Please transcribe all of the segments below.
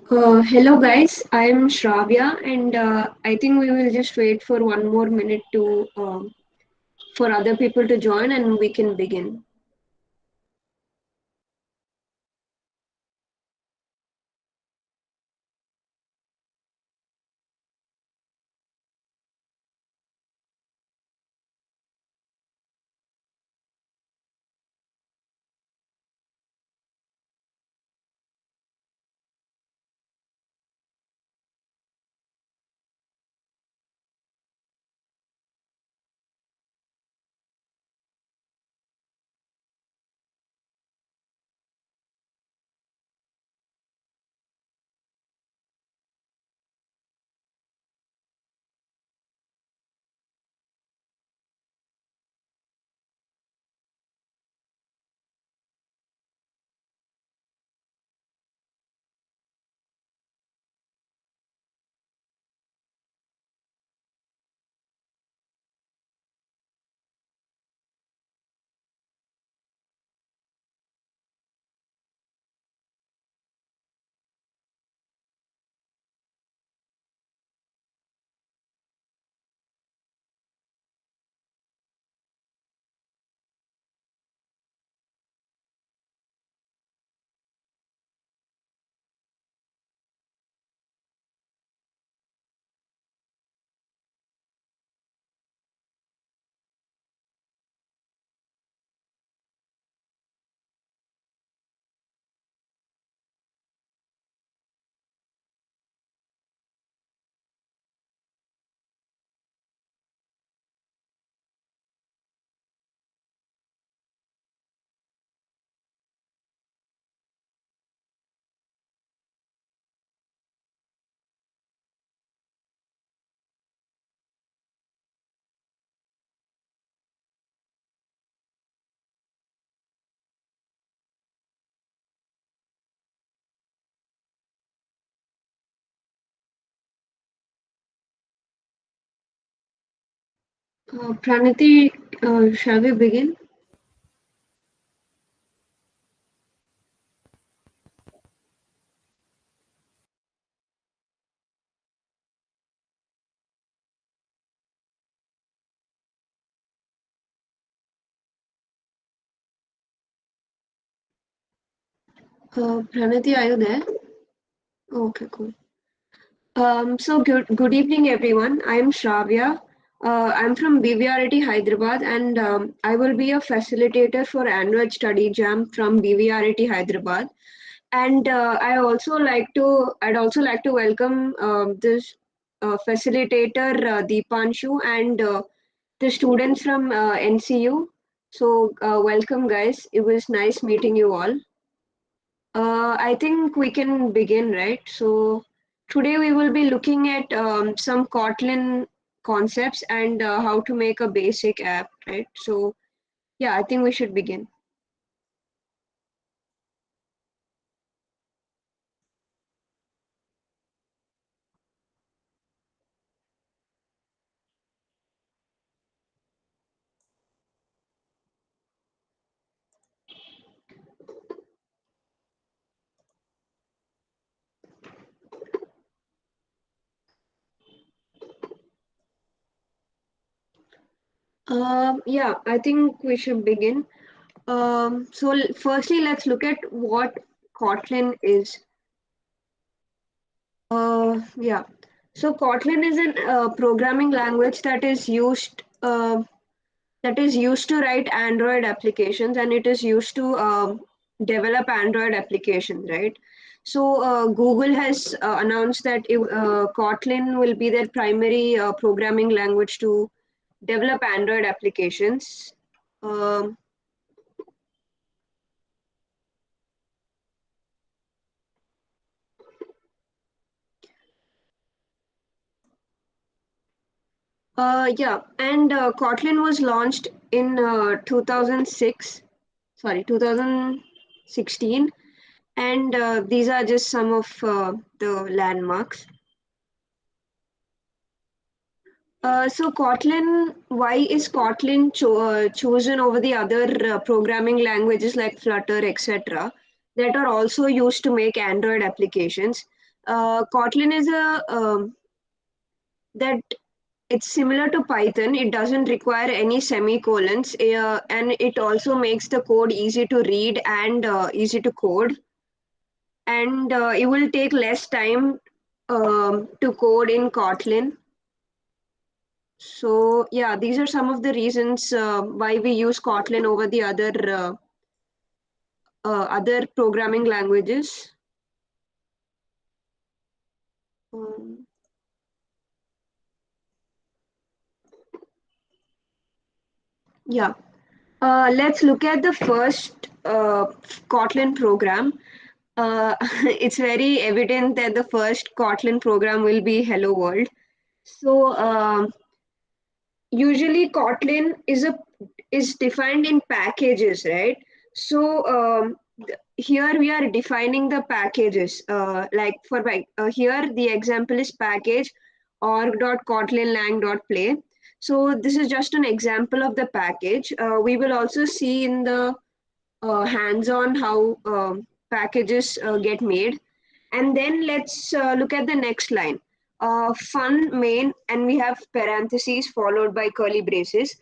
Hello guys, I am Shravya and I think we will just wait for one more minute to for other people to join and we can begin. Pranati, shall we begin? Pranati, are you there? Okay, cool. So good evening everyone. I am Shravya. I'm from BVRIT Hyderabad and I will be a facilitator for Android Study Jam from BVRIT Hyderabad. And I'd also like to welcome this facilitator Deepanshu and the students from NCU. So welcome guys. It was nice meeting you all. I think we can begin, right? So today we will be looking at some Kotlin concepts and how to make a basic app, right? So yeah, I think we should begin. Yeah, I think we should begin. Firstly, let's look at what Kotlin is. Yeah. So Kotlin is an programming language that is used to write Android applications and it is used to develop Android applications, right? So Google has announced that Kotlin will be their primary programming language to develop Android applications. Um, yeah, and Kotlin was launched in 2006, sorry, 2016, and these are just some of the landmarks. So Kotlin, why is Kotlin chosen over the other programming languages like Flutter, etc., that are also used to make Android applications? Kotlin is that it's similar to Python. It doesn't require any semicolons, and it also makes the code easy to read and easy to code. And it will take less time to code in Kotlin. So yeah, these are some of the reasons why we use Kotlin over the other programming languages. Um, yeah, let's look at the first Kotlin program. It's very evident that the first Kotlin program will be Hello World. So usually Kotlin is defined in packages, right? So here we are defining the packages. Like here the example is package org.kotlinlang.play. So this is just an example of the package. We will also see in the hands-on how packages get made. And then let's look at the next line. Fun main, and we have parentheses followed by curly braces.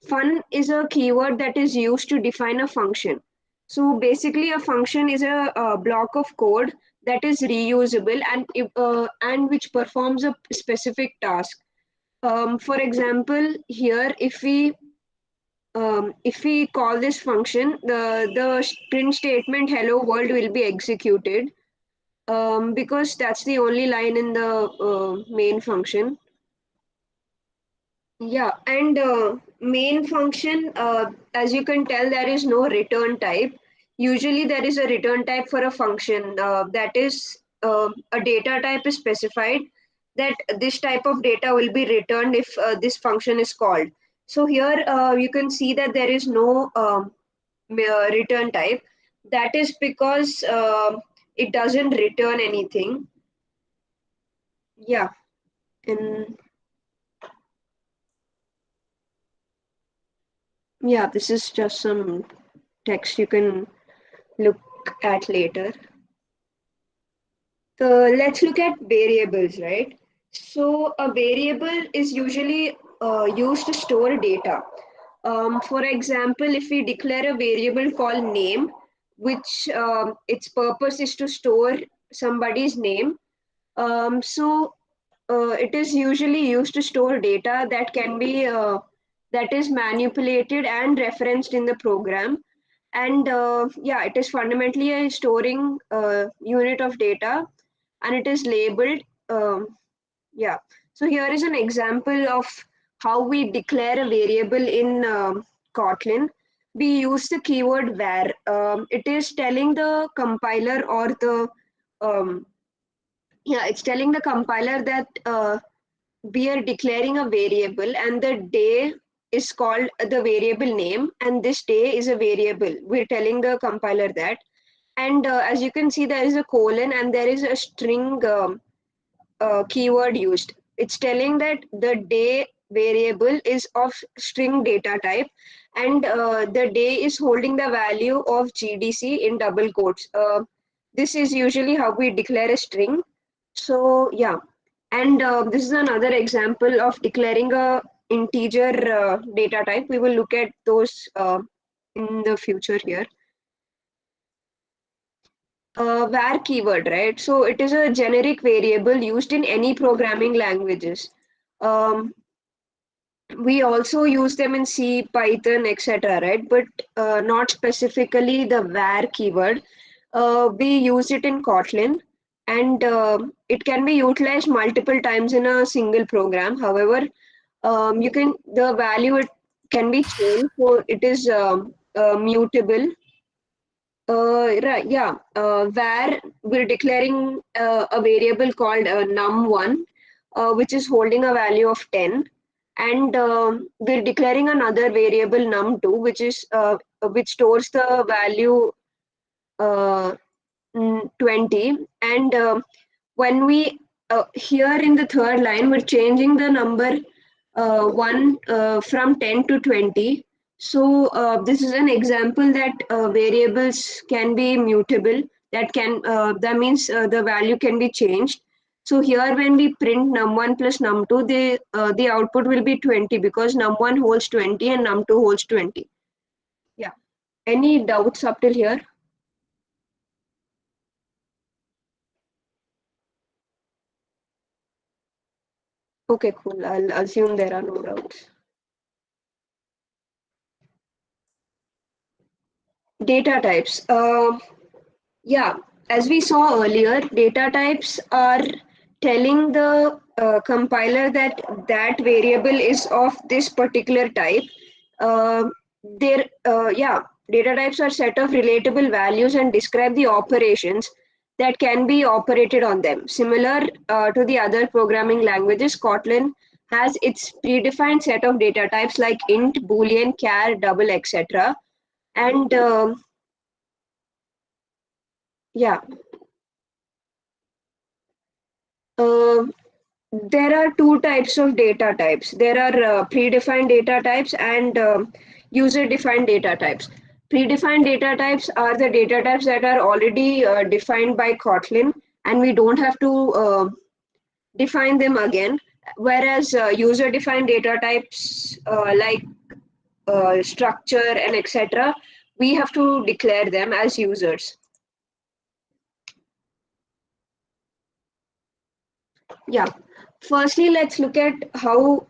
Fun is a keyword that is used to define a function. So basically, a function is a block of code that is reusable and which performs a specific task. For example, here if we call this function, the print statement "Hello World" will be executed because that's the only line in the main function. Yeah, and main function, as you can tell, there is no return type. Usually, there is a return type for a function that is a data type is specified that this type of data will be returned if this function is called. So here you can see that there is no return type. That is because it doesn't return anything. Yeah, and yeah, this is just some text you can look at later. So let's look at variables, right? So a variable is usually used to store data. For example, if we declare a variable called name, which its purpose is to store somebody's name, it is usually used to store data that is manipulated and referenced in the program. And yeah, it is fundamentally a storing unit of data, and it is labeled. Yeah. So here is an example of how we declare a variable in Kotlin. We use the keyword var. It is telling the compiler or the um, yeah, it's telling the compiler that we are declaring a variable, and the day is called the variable name, and this day is a variable. We're telling the compiler that. And as you can see, there is a colon and there is a string keyword used. It's telling that the day variable is of string data type, and the day is holding the value of GDC in double quotes. This is usually how we declare a string. So yeah, and this is another example of declaring a integer data type. We will look at those in the future here. Var keyword, right? So it is a generic variable used in any programming languages. Um, we also use them in C, Python, etc., right? But not specifically the var keyword. We use it in Kotlin, and it can be utilized multiple times in a single program. However, you can the value it can be changed, so it is mutable. Right, yeah. Where we're declaring a variable called num1, which is holding a value of 10, and we're declaring another variable num2, which stores the value uh, 20. And when we here in the third line, we're changing the number 1 from 10 to 20. So this is an example that variables can be mutable. that means the value can be changed. So here when we print num1 plus num2, the output will be 20 because num1 holds 20 and num2 holds 20. Yeah. Any doubts up till here? Okay, cool. I'll assume there are no doubts. Data types. Yeah, as we saw earlier, data types are telling the compiler that that variable is of this particular type. Uh, yeah, data types are set of relatable values and describe the operations that can be operated on them. Similar to the other programming languages, Kotlin has its predefined set of data types like int, boolean, char, double, etc. And yeah, uh, there are two types of data types. There are predefined data types and user-defined data types. Predefined data types are the data types that are already defined by Kotlin, and we don't have to define them again. Whereas user-defined data types like structure and etc., we have to declare them as users. Yeah. Firstly, let's look at how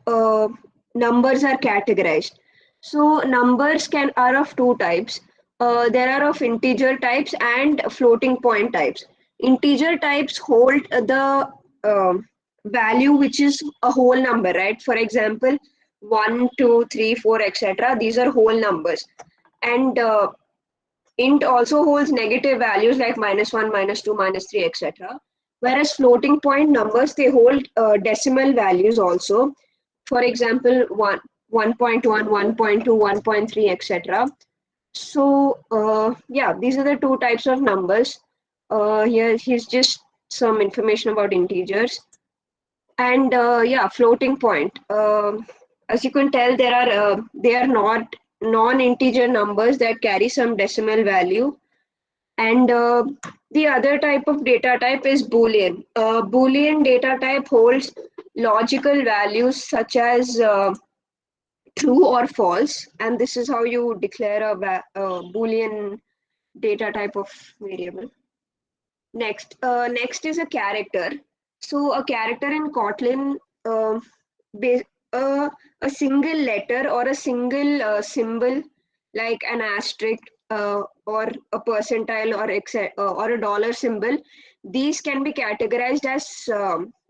numbers are categorized. So numbers are of two types. There are of integer types and floating point types. Integer types hold the value which is a whole number, right? For example, 1, 2, 3, 4, etc. These are whole numbers. And int also holds negative values like -1, -2, -3, etc. Whereas floating point numbers, they hold decimal values also. For example, 1.1, 1.2, 1.3, etc. So yeah, these are the two types of numbers. Here's just some information about integers. And yeah, floating point. As you can tell, they are not non-integer numbers that carry some decimal value. And the other type of data type is Boolean. Boolean data type holds logical values such as true or false, and this is how you declare a Boolean data type of variable. Next is a character. So a character in Kotlin, uh, ba- a single letter or a single symbol like an asterisk or a percentile or a dollar symbol. These can be categorized as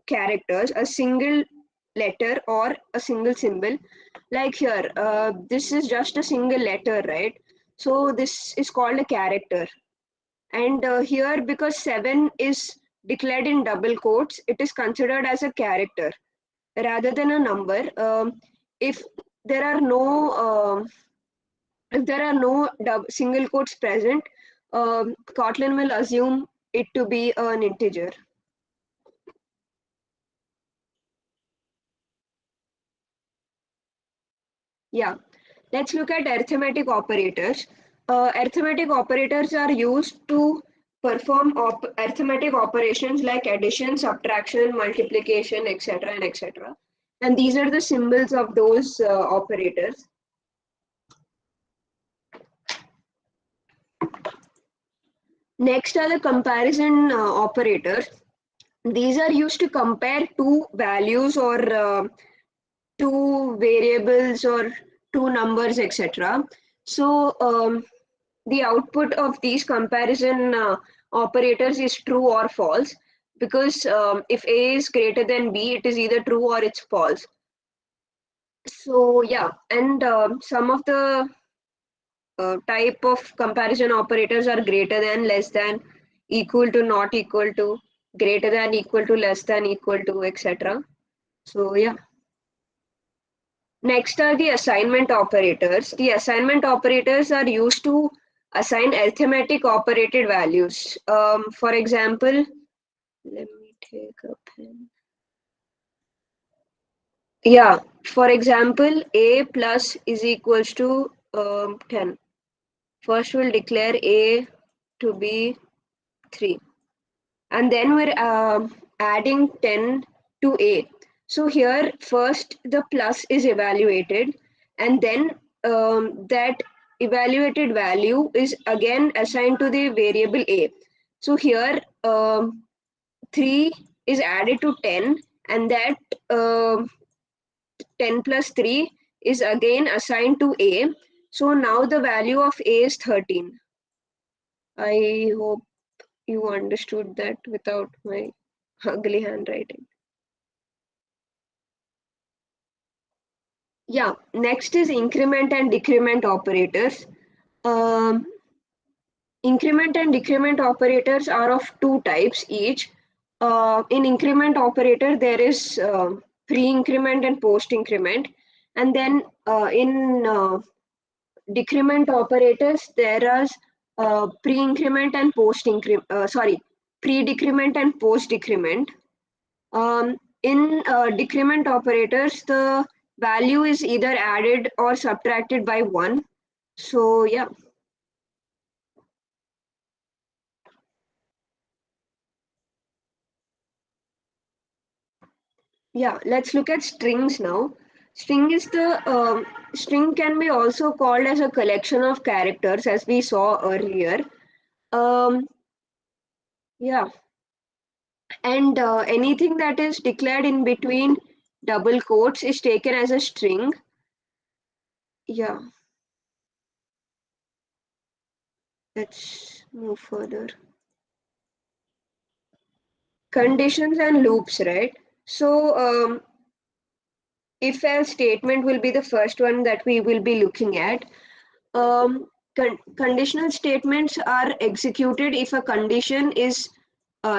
characters, a single letter or a single symbol. Like here, this is just a single letter, right? So this is called a character. And here, because 7 is declared in double quotes, it is considered as a character rather than a number. If there are no single quotes present, Kotlin will assume it to be an integer. Yeah, let's look at arithmetic operators. Arithmetic operators are used to perform arithmetic operations like addition, subtraction, multiplication, etc. and etc. And these are the symbols of those operators. Next are the comparison operators. These are used to compare two values or two variables or two numbers, etc. So the output of these comparison operators is true or false, because if A is greater than B, it is either true or it's false. So yeah, and some of the type of comparison operators are greater than, less than, equal to, not equal to, greater than, equal to, less than, equal to, etc. So yeah. Next are the assignment operators. The assignment operators are used to assign arithmetic operated values. For example, let me take a pen. Yeah, for example, A plus is equals to 10. First we'll declare A to be 3. And then we're adding 10 to A. So here first the plus is evaluated, and then that evaluated value is again assigned to the variable A. So here 3 is added to 10, and that 10 plus 3 is again assigned to A. So now the value of A is 13. I hope you understood that without my ugly handwriting. Yeah, next is increment and decrement operators. Um, Increment and decrement operators are of two types each. In increment operator, there is pre-increment and post-increment. And then in decrement operators, there is pre-increment and post-increment, pre-decrement and post-decrement. In decrement operators, the value is either added or subtracted by 1. So yeah. Yeah, let's look at strings now. String can be also called as a collection of characters, as we saw earlier. Um, yeah, and anything that is declared in between double quotes is taken as a string. Yeah, let's move further. Conditions and loops, right? So, if else statement will be the first one that we will be looking at. Conditional statements are executed if a condition is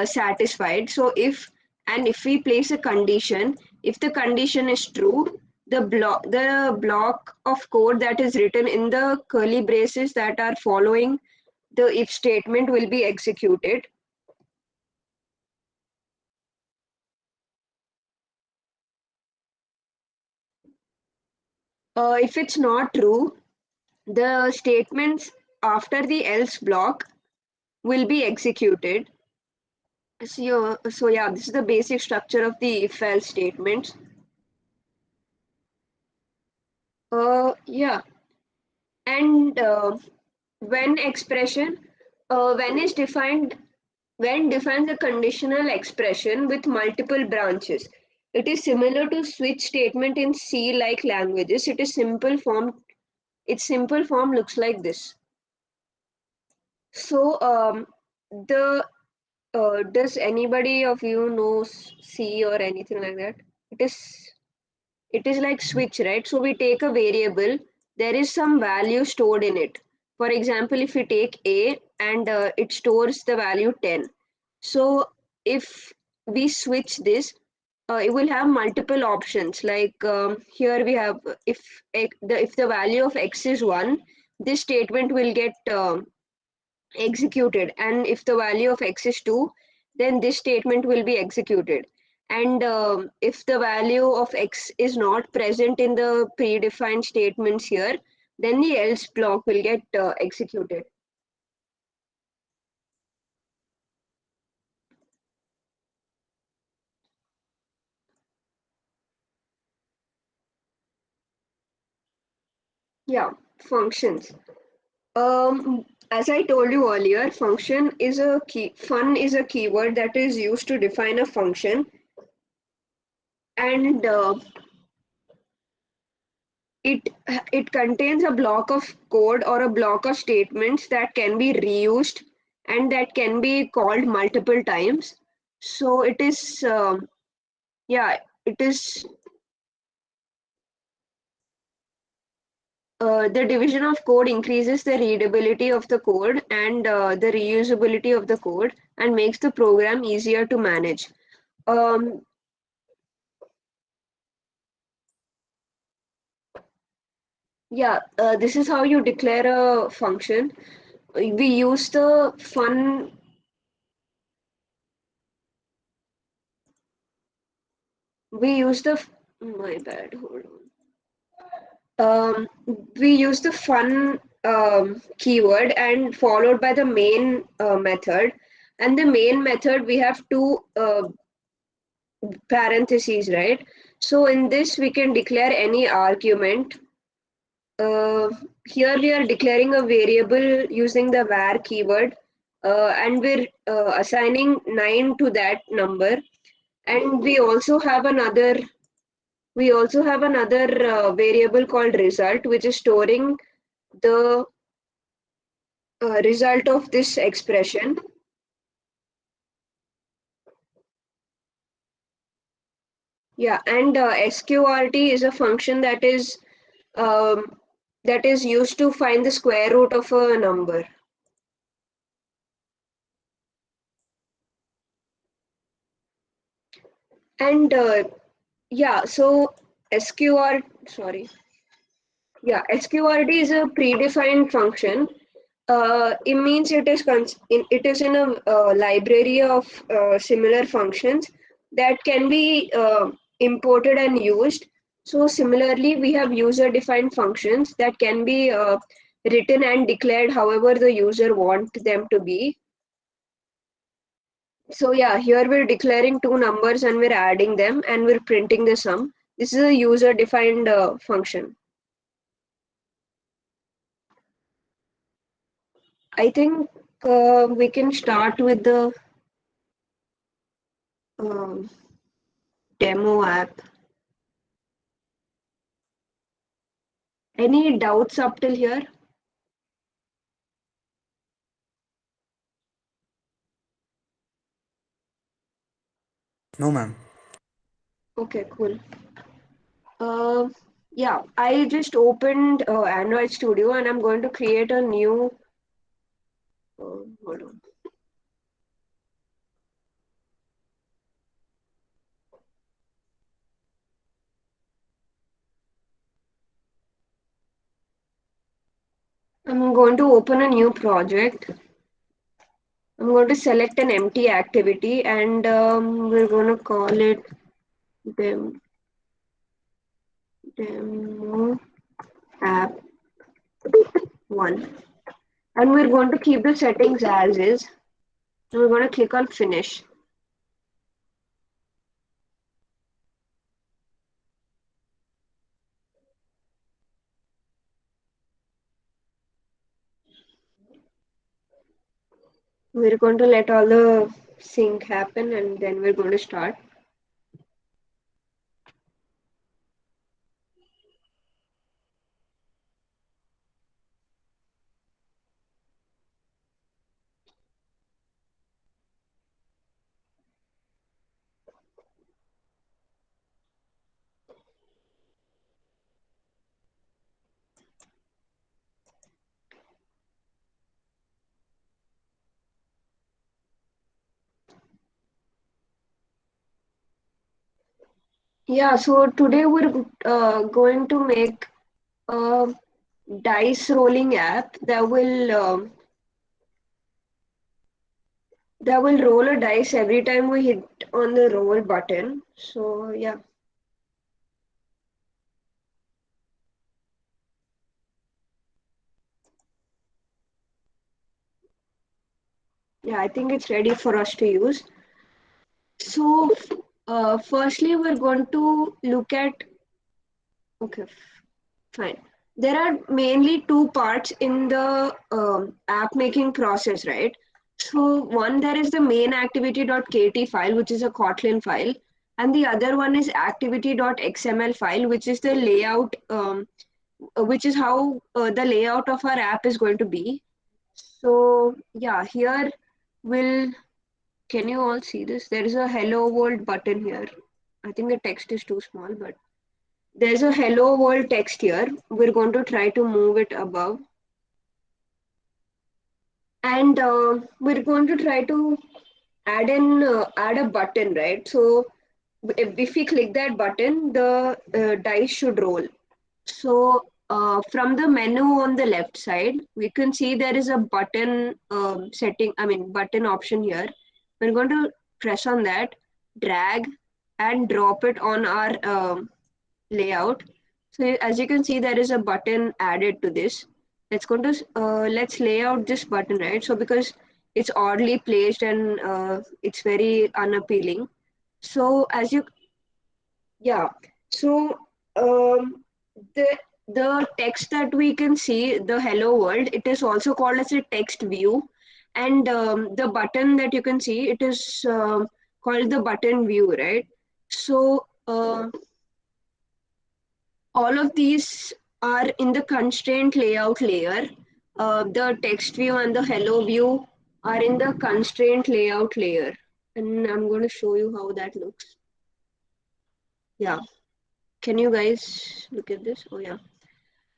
satisfied. So if we place a condition, if the condition is true, the block of code that is written in the curly braces that are following the if statement will be executed. If it's not true, the statements after the else block will be executed. So yeah, this is the basic structure of the if-else statements. Yeah, and when expression, when is defined, when defines a conditional expression with multiple branches. It is similar to switch statement in C-like languages. It is simple form. Its simple form looks like this. So the does anybody of you know C or anything like that? It is it is like switch, right? So we take a variable, there is some value stored in it. For example, if we take A and it stores the value 10. So if we switch this, it will have multiple options. Like here we have if the value of x is 1, this statement will get executed, and if the value of x is 2, then this statement will be executed. And if the value of x is not present in the predefined statements here, then the else block will get executed. Yeah, functions. As I told you earlier, fun is a keyword that is used to define a function, and it it contains a block of code or a block of statements that can be reused and that can be called multiple times. So it is yeah, it is the division of code increases the readability of the code and the reusability of the code and makes the program easier to manage. um, yeah, this is how you declare a function. We use the fun we use the my bad, hold on. We use the fun keyword and followed by the main method. And the main method, we have two parentheses, right? So in this, we can declare any argument. Uh, Here we are declaring a variable using the var keyword, and we're assigning 9 to that number. And we also have another variable called result, which is storing the result of this expression. Yeah, and sqrt is a function um, that is used to find the square root of a number. And yeah, so sqrt, sorry, yeah, sqrt is a predefined function. It means it is in a library of similar functions that can be imported and used. So similarly, we have user-defined functions that can be written and declared however the user want them to be. So yeah, here we're declaring two numbers and we're adding them and we're printing the sum. This is a user-defined function. I think we can start with the um, demo app. Any doubts up till here? No, ma'am. Okay, cool. Uh, yeah, I just opened Android Studio and I'm going to create a new. Hold on. I'm going to open a new project. I'm going to select an empty activity and we're going to call it dem demo app 1. And we're going to keep the settings as is. And we're going to click on finish. We're going to let all the sync happen and then we're going to start. Yeah, so today we're going to make a dice rolling app that will roll a dice every time we hit on the roll button. So yeah, I think it's ready for us to use. So firstly, we're going to look at, okay, fine. There are mainly two parts in the app making process, right? So one, there is the main activity.kt file, which is a Kotlin file, and the other one is activity.xml file, which is the layout, which is how the layout of our app is going to be. So yeah, here will can you all see this? There is a hello world button here. I think the text is too small, but there's a hello world text here. We're going to try to move it above. And we're going to try to add a button, right? So if we click that button, the dice should roll. So from the menu on the left side, we can see there is a button button option here. We're going to press on that, drag, and drop it on our layout. So as you can see, there is a button added to this. Let's lay out this button, right? So because it's oddly placed and it's very unappealing. So as you yeah, so um, the the text that we can see, the hello world, it is also called as a text view, and the button that you can see, it is called the button view, right? So all of these are in the constraint layout layer. The text view and the hello view are in the constraint layout layer, and I'm going to show you how that looks. Yeah, can you guys look at this? Oh yeah.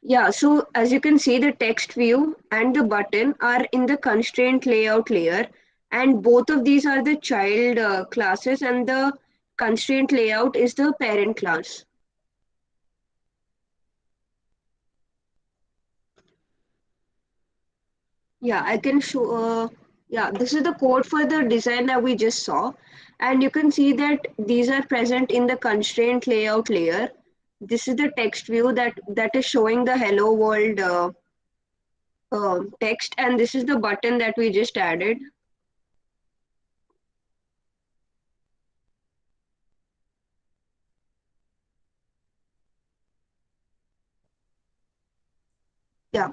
Yeah, so as you can see, the text view and the button are in the constraint layout layer, and both of these are the child classes, and the constraint layout is the parent class. Yeah, I can show. Yeah, this is the code for the design that we just saw, and you can see that these are present in the constraint layout layer. This is the text view that is showing the hello world text, and this is the button that we just added. Yeah,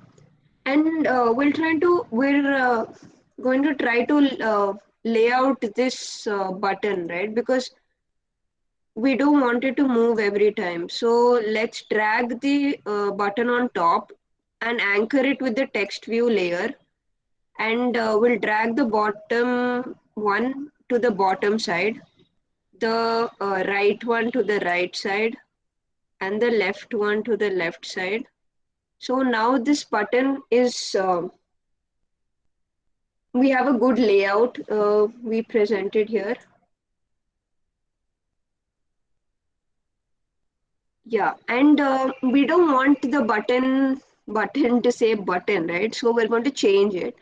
and we're going to try to lay out this button, right? Because we don't want it to move every time. So let's drag the button on top and anchor it with the text view layer, and we'll drag the bottom one to the bottom side, the right one to the right side, and the left one to the left side. So now this button is we have a good layout we presented here. Yeah, and we don't want the button to say button, right? So we're going to change it.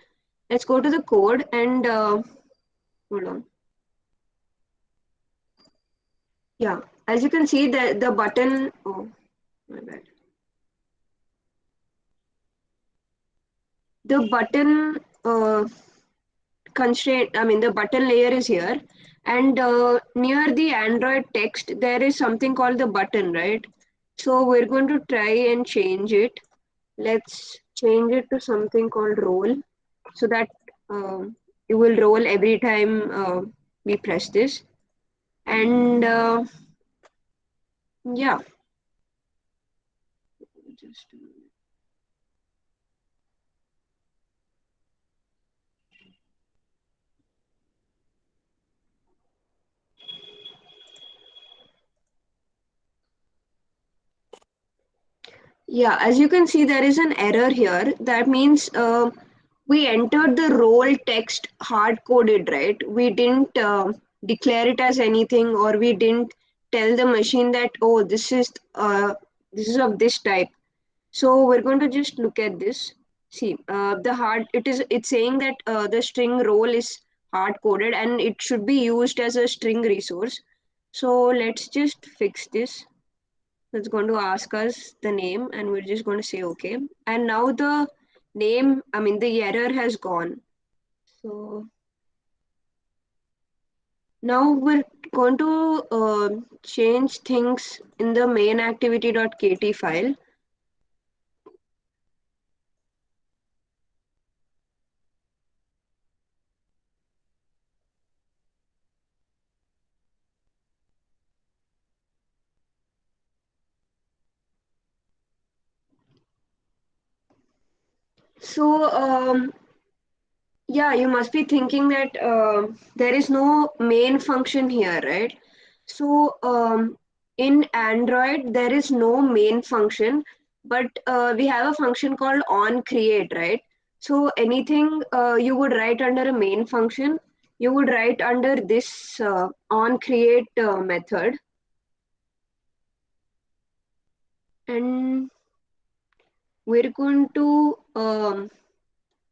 Let's go to the code and hold on. Yeah, as you can see, the button. Oh, my bad. The button constraint. I mean, the button layer is here, and near the Android text, there is something called the button, right? So we're going to try and change it. Let's change it to something called roll, so that it will roll every time we press this. And yeah, just yeah, as you can see, there is an error here. That means we entered the role text hard coded, right? We didn't declare it as anything, or we didn't tell the machine that, oh, this is of this type. So we're going to just look at this. See, it's saying that the string role is hard coded and it should be used as a string resource. So let's just fix this. It's going to ask us the name and we're just going to say okay. And now the error has gone. So now we're going to change things in the main activity.kt file. So yeah, you must be thinking that there is no main function here, right? So in Android, there is no main function, but we have a function called onCreate, right? So anything you would write under a main function, you would write under this onCreate method. And we're going to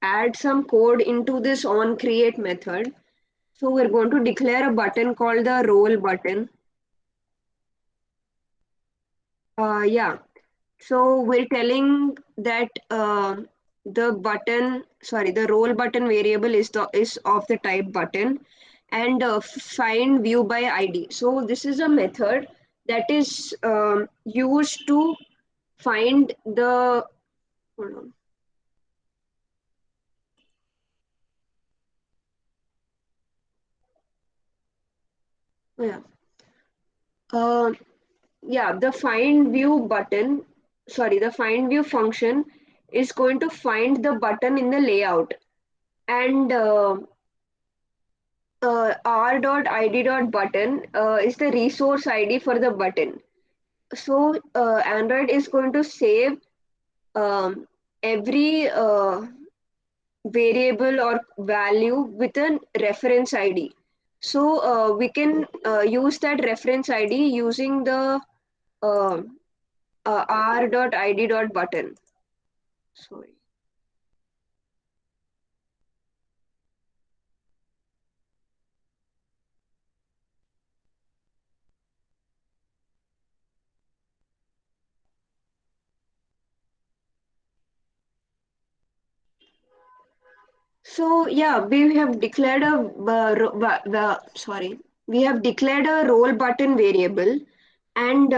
add some code into this onCreate method. So we're going to declare a button called the roll button. Yeah. So we're telling that the role button variable is of the type button, and find view by ID. So this is a method that is used to find the hold on. Oh, yeah. Uh, yeah, the find view button, sorry, the find view function is going to find the button in the layout, and r.id.button is the resource ID for the button. So Android is going to save um, every variable or value with a reference ID. So we can use that reference ID using the uh, r.id.button. Sorry. So yeah, we have declared a sorry, we have declared a role button variable, and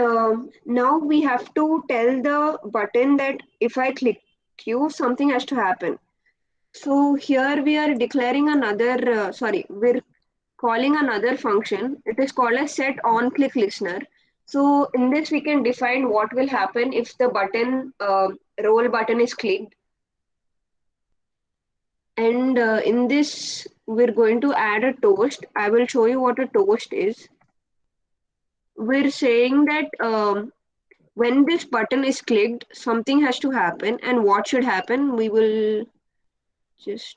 now we have to tell the button that if I click Q, something has to happen. So here we are declaring another, we're calling another function. It is called a set on click listener. So in this we can define what will happen if the role button is clicked. And in this we're going to add a toast. I will show you what a toast is. We're saying that when this button is clicked, something has to happen, and what should happen, we will just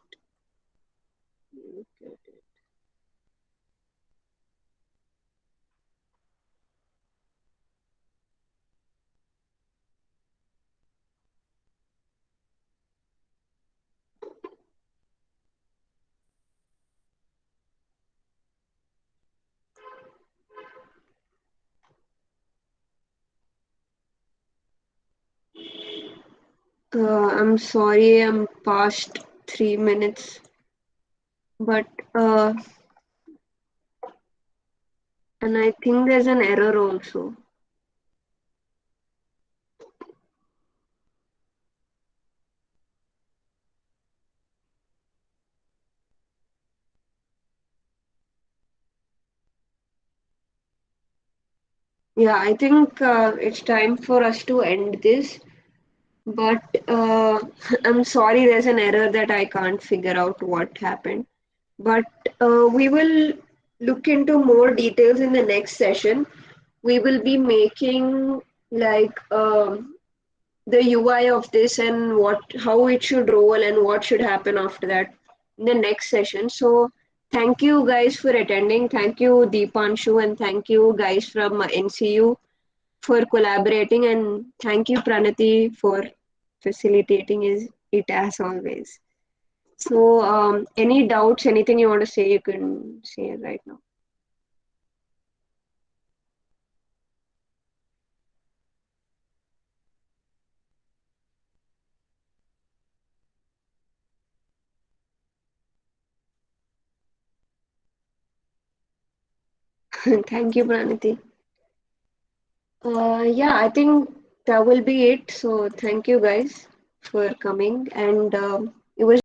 I'm sorry, I'm past 3 minutes, but uh, and I think there's an error also. Yeah, I think it's time for us to end this. But I'm sorry, there's an error that I can't figure out what happened. But we will look into more details in the next session. We will be making like the UI of this and how it should roll and what should happen after that in the next session. So thank you guys for attending. Thank you Deepanshu, and thank you guys from NCU for collaborating, and thank you Pranati for facilitating it as always. So any doubts, anything you want to say, you can say right now. Thank you Pranati. Yeah, I think that will be it. So thank you guys for coming, and it was